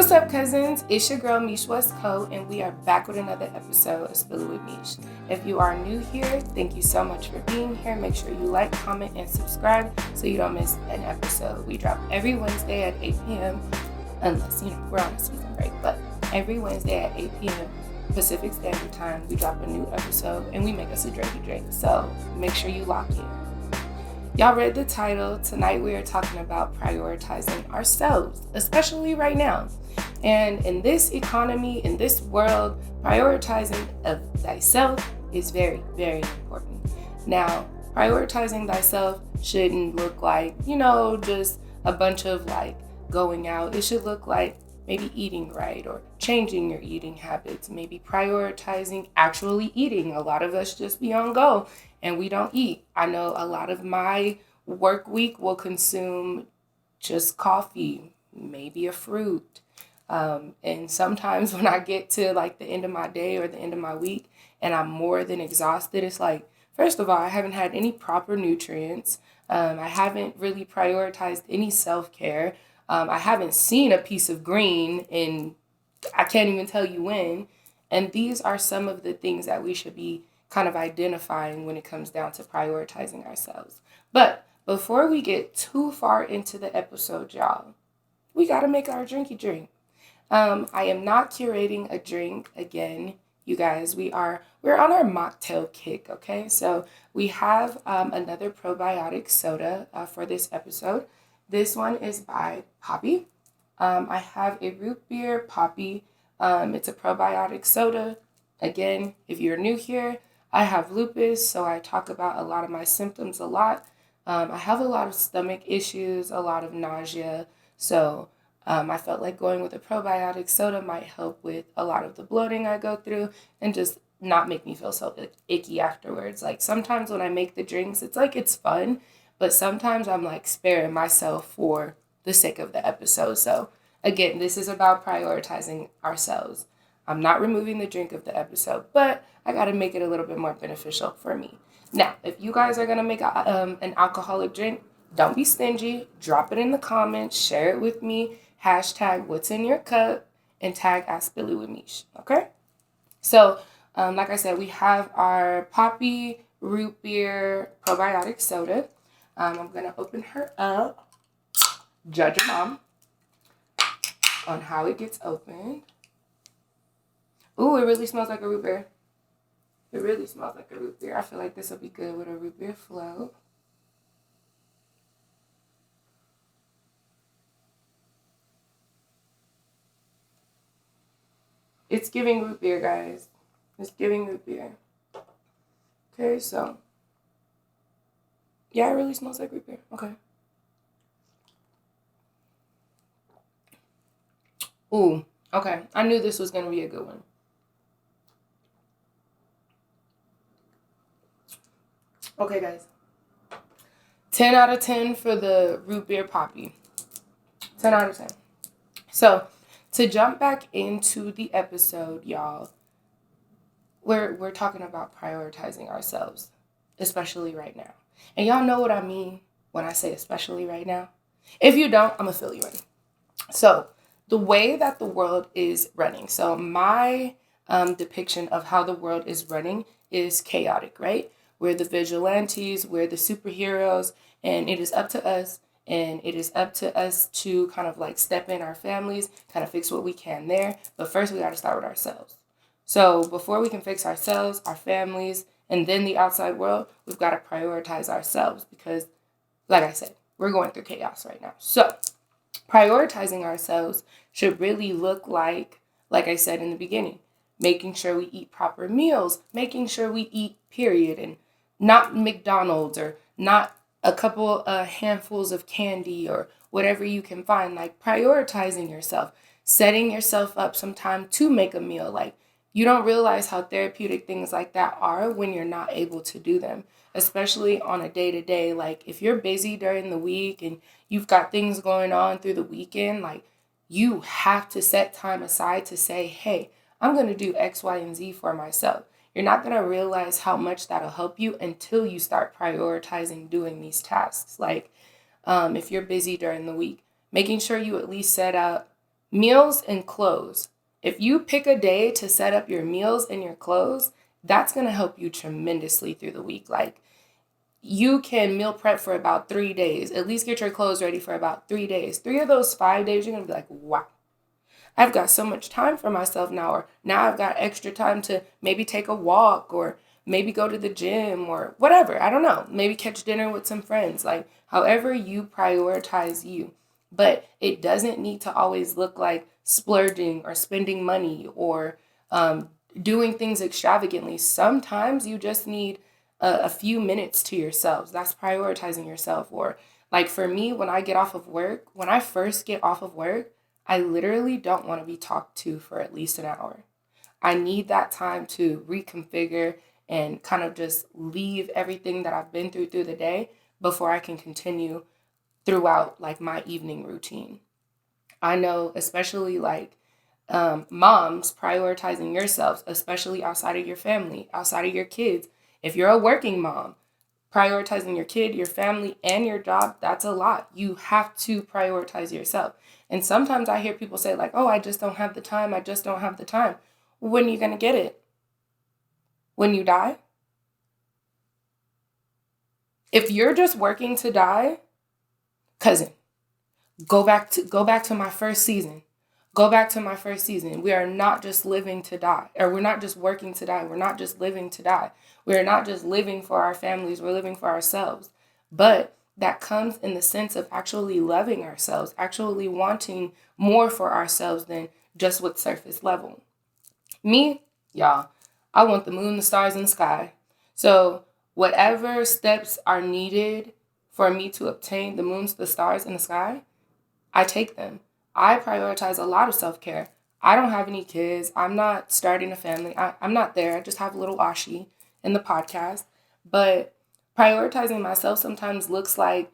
What's up, cousins? It's your girl, Meesh Westco, and we are back with another episode of Spill It with Meesh. If you are new here, thank you so much for being here. Make sure you like, comment, and subscribe so you don't miss an episode. We drop every Wednesday at 8 p.m., unless, we're on a season break, but every Wednesday at 8 p.m. Pacific Standard Time, we drop a new episode, and we make us a drinky drink, so make sure you lock in. Y'all read the title. Tonight we are talking about prioritizing ourselves, especially right now. And in this economy, in this world, prioritizing of thyself is very, very important. Now, prioritizing thyself shouldn't look like, just a bunch of going out. It should look like maybe eating right or changing your eating habits, maybe prioritizing actually eating. A lot of us just be on go and we don't eat. I know a lot of my work week will consume just coffee, maybe a fruit. And sometimes when I get to the end of my day or the end of my week and I'm more than exhausted, it's like, first of all, I haven't had any proper nutrients. I haven't really prioritized any self-care. I haven't seen a piece of green in, I can't even tell you when. And these are some of the things that we should be kind of identifying when it comes down to prioritizing ourselves. But before we get too far into the episode, y'all, we got to make our drinky drink. I am not curating a drink again, you guys. We're on our mocktail kick, okay? So we have another probiotic soda for this episode. This one is by Poppy. I have a root beer Poppy. It's a probiotic soda. Again, if you're new here, I have lupus, so I talk about a lot of my symptoms a lot. I have a lot of stomach issues, a lot of nausea, so I felt like going with a probiotic soda might help with a lot of the bloating I go through and just not make me feel so icky afterwards. Sometimes when I make the drinks, it's fun, but sometimes I'm sparing myself for the sake of the episode. So again, this is about prioritizing ourselves. I'm not removing the drink of the episode, but I got to make it a little bit more beneficial for me. Now, if you guys are going to make an alcoholic drink, don't be stingy. Drop it in the comments. Share it with me. Hashtag what's in your cup and tag @SpillitwithMeesh. Okay? So, like I said, we have our Poppy root beer probiotic soda. I'm going to open her up. Judge your mom on how it gets opened. Ooh, it really smells like a root beer. It really smells like a root beer. I feel like this will be good with a root beer float. It's giving root beer, guys. It's giving root beer. Okay, so. Yeah, it really smells like root beer. Okay. Ooh, okay. I knew this was going to be a good one. Okay, guys. 10 out of 10 for the root beer Poppy. 10 out of 10. So, to jump back into the episode, y'all, we're talking about prioritizing ourselves, especially right now. And y'all know what I mean when I say especially right now. If you don't, I'm going to fill you in. So, the way that the world is running. So, my depiction of how the world is running is chaotic, right? We're the vigilantes, we're the superheroes, and it is up to us. And it is up to us to kind of step in our families, kind of fix what we can there. But first, we got to start with ourselves. So before we can fix ourselves, our families, and then the outside world, we've got to prioritize ourselves because, like I said, we're going through chaos right now. So prioritizing ourselves should really look like I said in the beginning, making sure we eat proper meals, making sure we eat, period, and not McDonald's or not a couple handfuls of candy or whatever you can find, prioritizing yourself, setting yourself up some time to make a meal. You don't realize how therapeutic things like that are when you're not able to do them, especially on a day-to-day. If you're busy during the week and you've got things going on through the weekend, you have to set time aside to say, hey, I'm going to do X, Y, and Z for myself. You're not going to realize how much that'll help you until you start prioritizing doing these tasks. If you're busy during the week, making sure you at least set up Meals and clothes. If you pick a day to set up your meals and your clothes, that's going to help you tremendously through the week. Like, you can meal prep for about 3 days. At least get your clothes ready for about 3 days. 3 of those 5 days, you're going to be like, wow, I've got so much time for myself now. Or now I've got extra time to maybe take a walk or maybe go to the gym or whatever. I don't know. Maybe catch dinner with some friends. Like, however you prioritize you. But it doesn't need to always look like splurging or spending money or doing things extravagantly. Sometimes you just need a few minutes to yourselves. That's prioritizing yourself. Or like for me, when I get off of work, when I first get off of work, I literally don't want to be talked to for at least an hour. I need that time to reconfigure and kind of just leave everything that I've been through the day before I can continue throughout like my evening routine. I know, especially like moms, prioritizing yourselves, especially outside of your family, outside of your kids. If you're a working mom, prioritizing your kid, your family, and your job, that's a lot. You have to prioritize yourself. And sometimes I hear people say, like, oh, I just don't have the time. I just don't have the time. When are you going to get it? When you die? If you're just working to die, cousin, go back to my first season. Go back to my first season. We are not just living to die, or we're not just working to die. We're not just living to die. We're not just living for our families. We're living for ourselves. But that comes in the sense of actually loving ourselves, actually wanting more for ourselves than just what's surface level. Me, y'all, I want the moon, the stars, and the sky. So whatever steps are needed for me to obtain the moons, the stars, and the sky, I take them. I prioritize a lot of self-care. I don't have any kids. I'm not starting a family. I'm not there. I just have a little Ashi in the podcast. But prioritizing myself sometimes looks like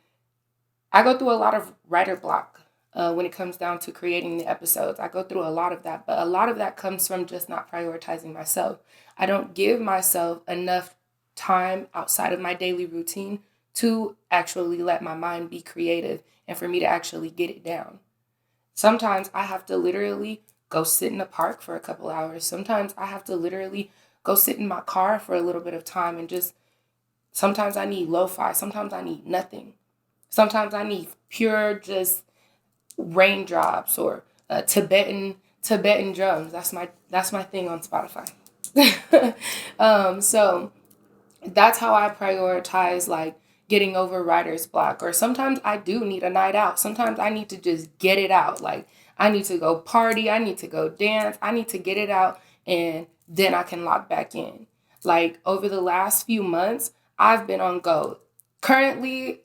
I go through a lot of writer block when it comes down to creating the episodes. I go through a lot of that, but a lot of that comes from just not prioritizing myself. I don't give myself enough time outside of my daily routine to actually let my mind be creative and for me to actually get it down. Sometimes I have to literally go sit in the park for a couple hours. Sometimes I have to literally go sit in my car for a little bit of time and just, sometimes I need lo-fi. Sometimes I need nothing. Sometimes I need pure just raindrops or Tibetan drums. That's my thing on Spotify. So that's how I prioritize like getting over writer's block. Or sometimes I do need a night out. Sometimes I need to just get it out. Like I need to go party, I need to go dance, I need to get it out and then I can lock back in. Like over the last few months, I've been on go. Currently,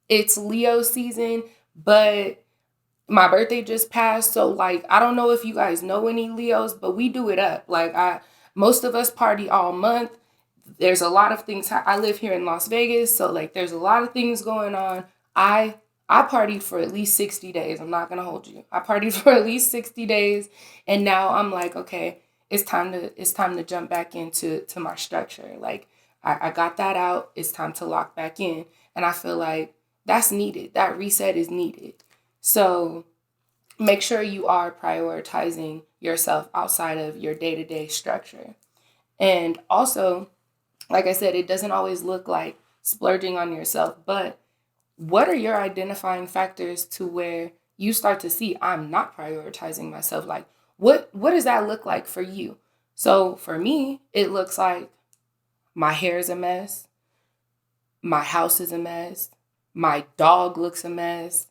it's Leo season, but my birthday just passed, so like I don't know if you guys know any Leos, but we do it up. Like most of us party all month. There's a lot of things. I live here in Las Vegas, so like there's a lot of things going on. I partied for at least 60 days. I'm not gonna hold you. I partied for at least 60 days, and now I'm like, okay, it's time to jump back into my structure. Like I got that out. It's time to lock back in, and I feel like that's needed. That reset is needed. So make sure you are prioritizing yourself outside of your day-to-day structure. And also, like I said, it doesn't always look like splurging on yourself, but what are your identifying factors to where you start to see I'm not prioritizing myself? Like what does that look like for you? So for me, it looks like my hair is a mess, my house is a mess, my dog looks a mess,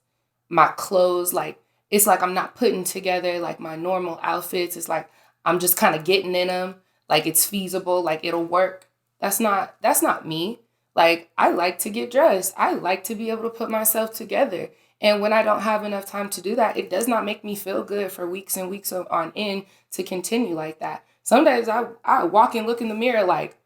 my clothes, like it's like I'm not putting together like my normal outfits. It's like I'm just kind of getting in them, like it's feasible, like it'll work. That's not me. Like I like to get dressed. I like to be able to put myself together. And when I don't have enough time to do that, it does not make me feel good for weeks and weeks on end to continue like that. Some days I walk and look in the mirror like,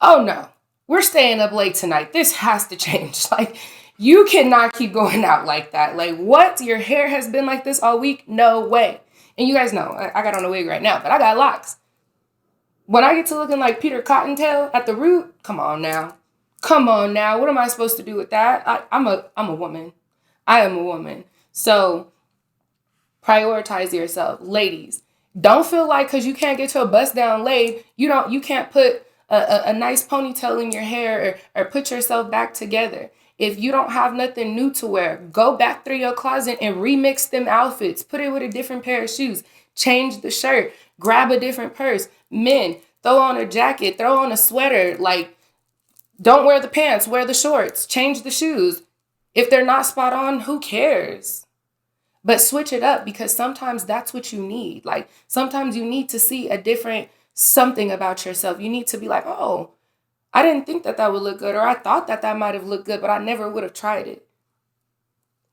oh no, we're staying up late tonight. This has to change. Like, you cannot keep going out like that. Like, what? Your hair has been like this all week? No way. And you guys know, I got on a wig right now, but I got locks. When I get to looking like Peter Cottontail at the root, come on now. Come on now. What am I supposed to do with that? I'm a woman. I am a woman. So Prioritize yourself. Ladies, don't feel like because you can't get your bust down laid, you can't put a nice ponytail in your hair or put yourself back together. If you don't have nothing new to wear, go back through your closet and remix them outfits. Put it with a different pair of shoes. Change the shirt. Grab a different purse. Men, throw on a jacket. Throw on a sweater. Like, don't wear the pants. Wear the shorts. Change the shoes. If they're not spot on, who cares? But switch it up, because sometimes that's what you need. Like, sometimes you need to see a different something about yourself. You need to be like, oh, I didn't think that would look good, or I thought that might have looked good, but I never would have tried it.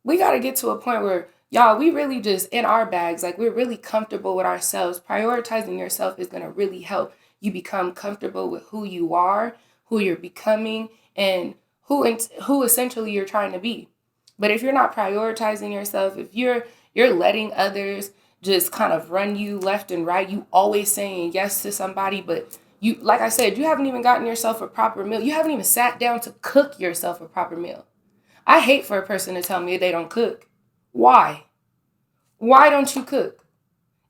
We got to get to a point where, y'all, we really just in our bags. Like, we're really comfortable with ourselves. Prioritizing yourself is going to really help you become comfortable with who you are, who you're becoming, and who essentially you're trying to be. But if you're not prioritizing yourself, if you're letting others just kind of run you left and right, you always saying yes to somebody, but you, like I said, you haven't even gotten yourself a proper meal. You haven't even sat down to cook yourself a proper meal. I hate for a person to tell me they don't cook. Why? Why don't you cook?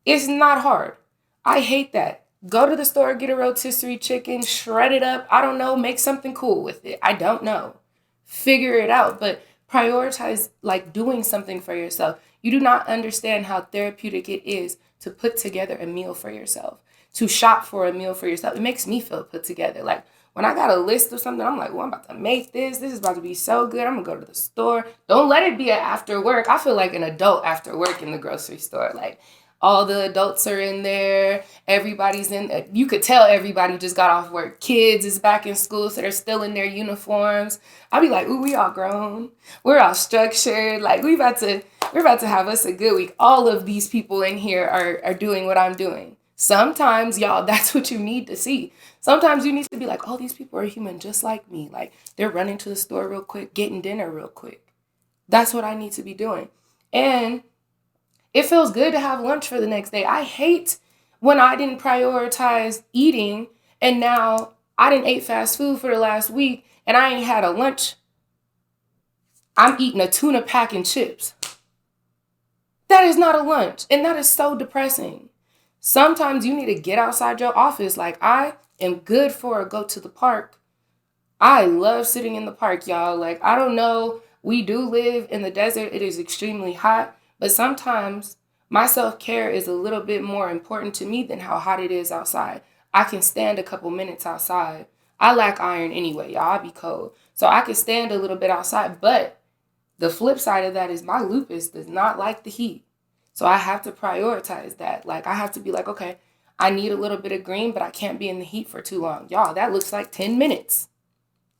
It's not hard. I hate that. Go to the store, get a rotisserie chicken, shred it up. I don't know, make something cool with it. I don't know. Figure it out, but prioritize like doing something for yourself. You do not understand how therapeutic it is to put together a meal for yourself, to shop for a meal for yourself. It makes me feel put together. Like, when I got a list of something, I'm like, well, I'm about to make this. This is about to be so good. I'm going to go to the store. Don't let it be an after work. I feel like an adult after work in the grocery store. Like, all the adults are in there. Everybody's in there. You could tell everybody just got off work. Kids is back in school, so they're still in their uniforms. I'll be like, ooh, we all grown. We're all structured. Like, we're about to have us a good week. All of these people in here are doing what I'm doing. Sometimes, y'all, that's what you need to see. Sometimes you need to be like, oh, these people are human just like me. Like, they're running to the store real quick, getting dinner real quick. That's what I need to be doing. And it feels good to have lunch for the next day. I hate when I didn't prioritize eating and now I didn't ate fast food for the last week and I ain't had a lunch. I'm eating a tuna pack and chips. That is not a lunch, and that is so depressing. Sometimes you need to get outside your office. Like, I am good for a go to the park. I love sitting in the park, y'all. Like, I don't know. We do live in the desert. It is extremely hot. But sometimes my self-care is a little bit more important to me than how hot it is outside. I can stand a couple minutes outside. I lack iron anyway, y'all. I'll be cold. So I can stand a little bit outside. But the flip side of that is my lupus does not like the heat. So I have to prioritize that. Like, I have to be like, okay, I need a little bit of green, but I can't be in the heat for too long. Y'all, that looks like 10 minutes.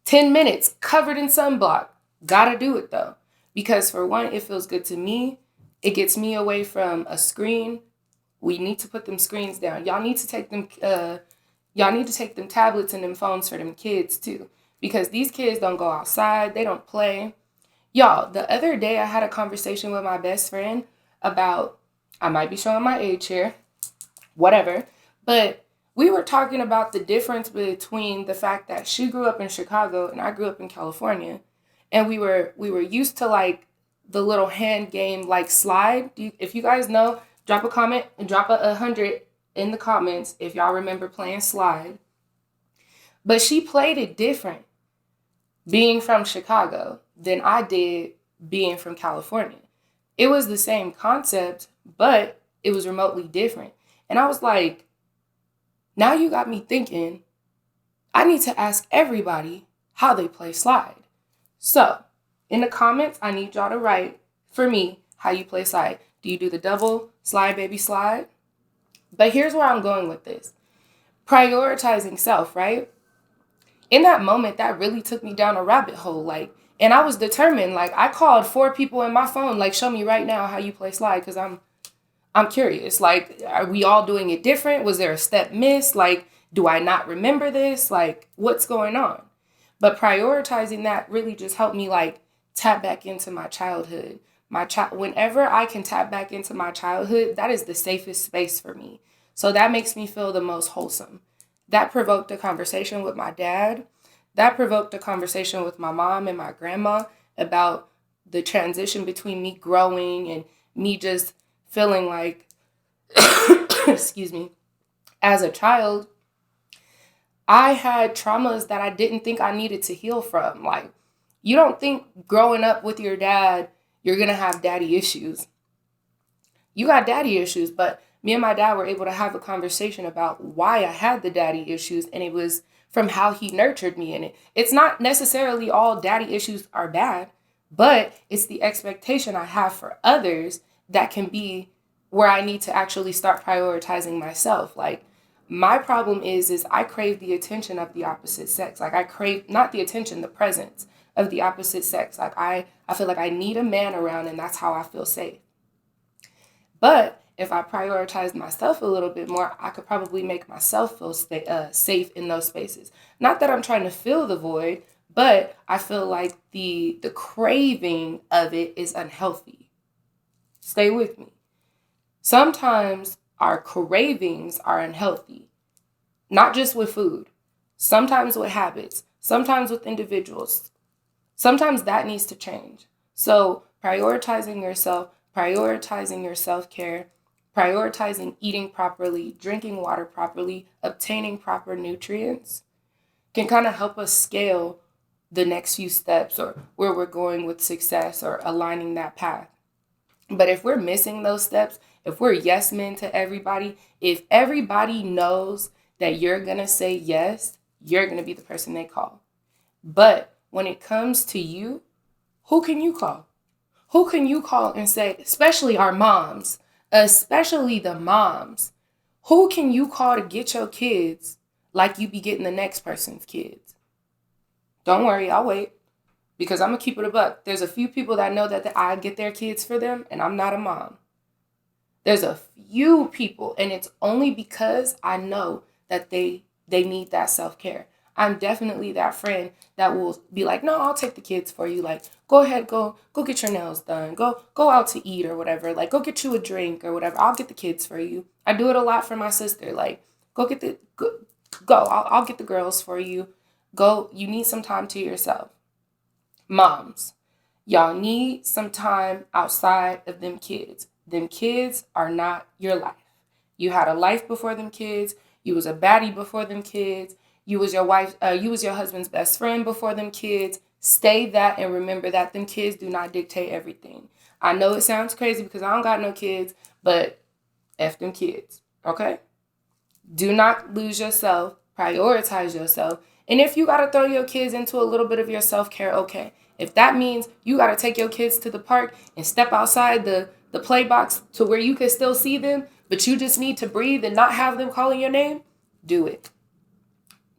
10 minutes covered in sunblock. Gotta do it, though. Because for one, it feels good to me. It gets me away from a screen. We need to put them screens down. Y'all need to take them tablets and them phones for them kids, too. Because these kids don't go outside. They don't play. Y'all, the other day I had a conversation with my best friend about, I might be showing my age here, whatever, but we were talking about the difference between the fact that she grew up in Chicago and I grew up in California, and we were used to like the little hand game like slide. If you guys know, drop a comment and drop 100 in the comments if y'all remember playing slide. But she played it different being from Chicago than I did being from California. It was the same concept, but it was remotely different. And I was like, now you got me thinking, I need to ask everybody how they play slide. So, in the comments, I need y'all to write, for me, how you play slide. Do you do the double slide, baby, slide? But here's where I'm going with this. Prioritizing self, right? In that moment, that really took me down a rabbit hole, like, and I was determined. Like, I called 4 people in my phone, like, show me right now how you play slide, because I'm curious. Like, are we all doing it different? Was there a step missed? Like, do I not remember this? Like, what's going on? But prioritizing that really just helped me, like, tap back into my childhood. Whenever I can tap back into my childhood, that is the safest space for me. So that makes me feel the most wholesome. That provoked a conversation with my dad. That provoked a conversation with my mom and my grandma about the transition between me growing and me just feeling like, excuse me, as a child, I had traumas that I didn't think I needed to heal from. Like, you don't think growing up with your dad, you're going to have daddy issues. You got daddy issues, but me and my dad were able to have a conversation about why I had the daddy issues, and it was from how he nurtured me in it. It's not necessarily all daddy issues are bad, but it's the expectation I have for others that can be where I need to actually start prioritizing myself. Like, my problem is I crave the attention of the opposite sex. Like, I crave not the attention, the presence of the opposite sex. Like, I feel like I need a man around, and that's how I feel safe. But if I prioritize myself a little bit more, I could probably make myself feel safe in those spaces. Not that I'm trying to fill the void, but I feel like the craving of it is unhealthy. Stay with me. Sometimes our cravings are unhealthy, not just with food, sometimes with habits, sometimes with individuals. Sometimes that needs to change. So prioritizing yourself, prioritizing your self-care, prioritizing eating properly, drinking water properly, obtaining proper nutrients can kind of help us scale the next few steps or where we're going with success or aligning that path. But if we're missing those steps, if we're yes men to everybody, if everybody knows that you're going to say yes, you're going to be the person they call. But when it comes to you, who can you call? Who can you call and say, especially our moms, especially the moms, who can you call to get your kids like you be getting the next person's kids? Don't worry, I'll wait, because I'm going to keep it a buck. There's a few people that know that I get their kids for them, and I'm not a mom. There's a few people, and it's only because I know that they need that self-care. I'm definitely that friend that will be like, no, I'll take the kids for you. Like, go ahead, go get your nails done. Go out to eat or whatever. Like, go get you a drink or whatever. I'll get the kids for you. I do it a lot for my sister. Like, I'll get the girls for you. Go, you need some time to yourself. Moms, y'all need some time outside of them kids. Them kids are not your life. You had a life before them kids. You was a baddie before them kids. You was your husband's best friend before them kids. Stay that and remember that them kids do not dictate everything. I know it sounds crazy because I don't got no kids, but F them kids, okay? Do not lose yourself. Prioritize yourself. And if you got to throw your kids into a little bit of your self-care, okay. If that means you got to take your kids to the park and step outside the play box to where you can still see them, but you just need to breathe and not have them calling your name, do it.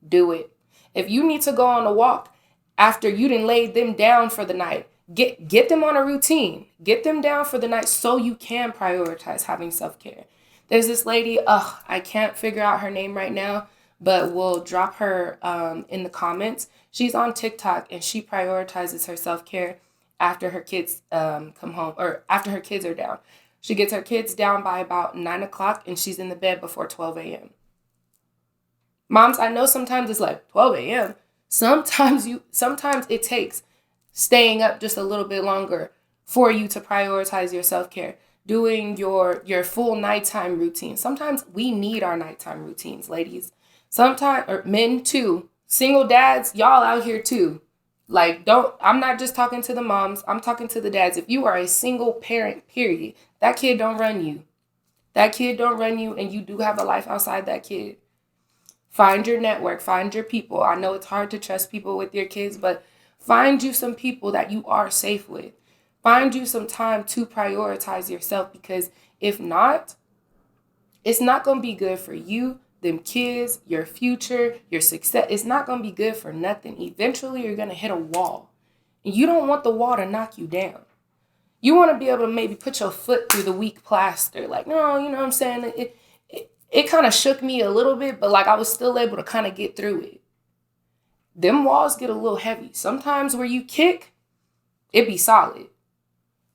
Do it. If you need to go on a walk after you done laid them down for the night, get them on a routine. Get them down for the night so you can prioritize having self-care. There's this lady, I can't figure out her name right now, but we'll drop her in the comments. She's on TikTok and she prioritizes her self-care after her kids come home or after her kids are down. She gets her kids down by about 9 o'clock and she's in the bed before 12 a.m. Moms, I know sometimes it's like 12 a.m. Sometimes it takes staying up just a little bit longer for you to prioritize your self-care, doing your full nighttime routine. Sometimes we need our nighttime routines, ladies. Sometimes, or men too. Single dads, y'all out here too. Like, I'm not just talking to the moms. I'm talking to the dads. If you are a single parent, period, that kid don't run you. That kid don't run you, and you do have a life outside that kid. Find your network, find your people. I know it's hard to trust people with your kids, but find you some people that you are safe with. Find you some time to prioritize yourself, because if not, it's not going to be good for you, them kids, your future, your success. It's not going to be good for nothing. Eventually, you're going to hit a wall, and you don't want the wall to knock you down. You want to be able to maybe put your foot through the weak plaster. Like, no, you know what I'm saying? It kind of shook me a little bit, but like I was still able to kind of get through it. Them walls get a little heavy. Sometimes where you kick, it be solid.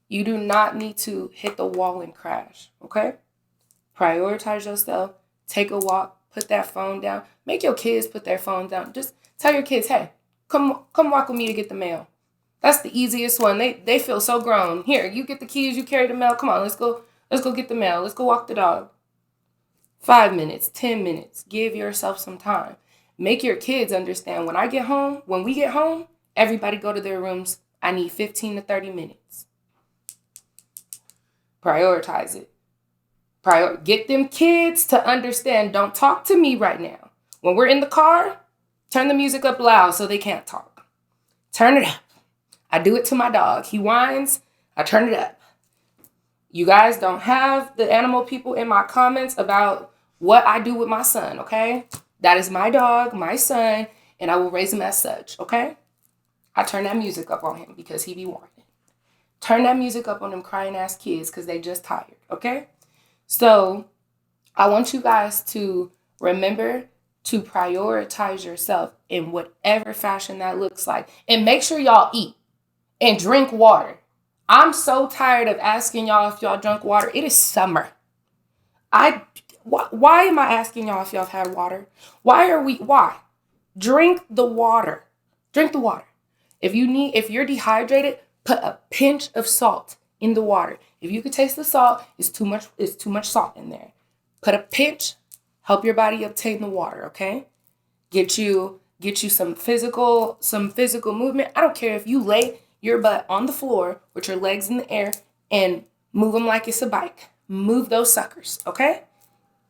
You do not need to hit the wall and crash, okay? Prioritize yourself. Take a walk. Put that phone down. Make your kids put their phone down. Just tell your kids, hey, come walk with me to get the mail. That's the easiest one. They feel so grown. Here, you get the keys. You carry the mail. Come on, let's go Let's go get the mail. Let's go walk the dog. 5 minutes, 10 minutes. Give yourself some time. Make your kids understand when we get home, everybody go to their rooms. I need 15 to 30 minutes. Prioritize it. Get them kids to understand, don't talk to me right now. When we're in the car, turn the music up loud so they can't talk. Turn it up. I do it to my dog. He whines, I turn it up. You guys don't have the animal people in my comments about what I do with my son, okay? That is my dog, my son, and I will raise him as such, okay? I turn that music up on him because he be whining. Turn that music up on them crying ass kids because they just tired, okay? So I want you guys to remember to prioritize yourself in whatever fashion that looks like. And make sure y'all eat and drink water. I'm so tired of asking y'all if y'all drunk water. It is summer. Why am I asking y'all if y'all have had water? Why? Drink the water. Drink the water. If you're dehydrated, put a pinch of salt in the water. If you could taste the salt, it's too much salt in there. Put a pinch, help your body obtain the water, okay? Get you some physical movement. I don't care if you lay your butt on the floor with your legs in the air and move them like it's a bike. Move those suckers, okay?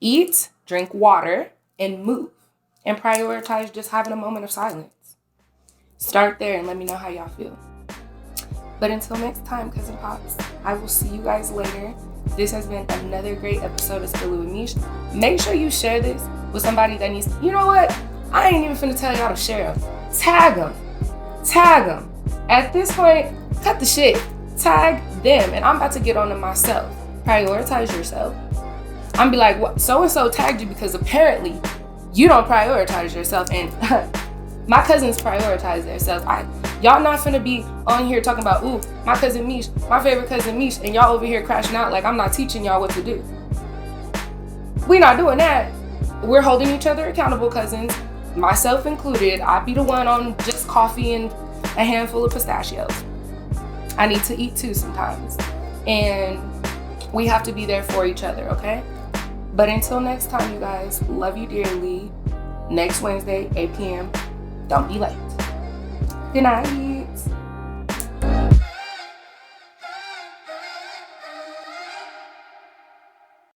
Eat, drink water, and move. And prioritize just having a moment of silence. Start there and let me know how y'all feel. But until next time, Cousin Pops, I will see you guys later. This has been another great episode of Spill It With Meesh. Make sure you share this with somebody that needs, you know what? I ain't even finna tell y'all to share them. Tag them. At this point, cut the shit. Tag them. And I'm about to get on them myself. Prioritize yourself. I'm be like, what? So-and-so tagged you because apparently you don't prioritize yourself. And my cousins prioritize themselves. Y'all not finna be on here talking about, ooh, my cousin Meesh, my favorite cousin Meesh, and y'all over here crashing out like I'm not teaching y'all what to do. We not doing that. We're holding each other accountable, cousins, myself included. I be the one on just coffee and a handful of pistachios. I need to eat too sometimes. And we have to be there for each other, okay? But until next time, you guys, love you dearly. Next Wednesday, 8 p.m. Don't be late. Good night.